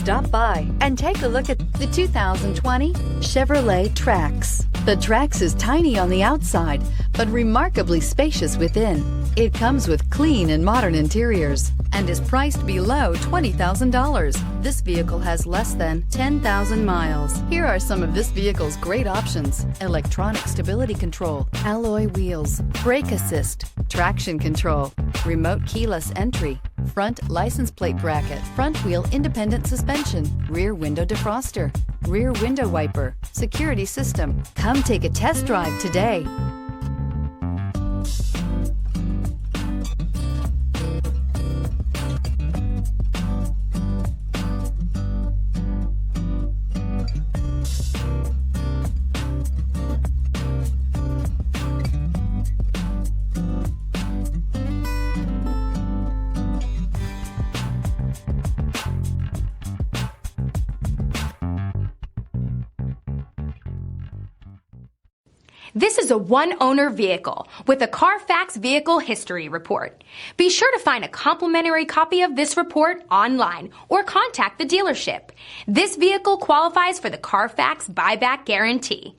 Stop by and take a look at the 2020 Chevrolet Trax. The Trax is tiny on the outside, but remarkably spacious within. It comes with clean and modern interiors and is priced below $20,000. This vehicle has less than 10,000 miles. Here are some of this vehicle's great options: electronic stability control, alloy wheels, brake assist, traction control, remote keyless entry, front license plate bracket, front wheel independent suspension, rear window defroster, rear window wiper, security system. Come take a test drive today. This is a one-owner vehicle with a Carfax Vehicle History Report. Be sure to find a complimentary copy of this report online or contact the dealership. This vehicle qualifies for the Carfax Buyback Guarantee.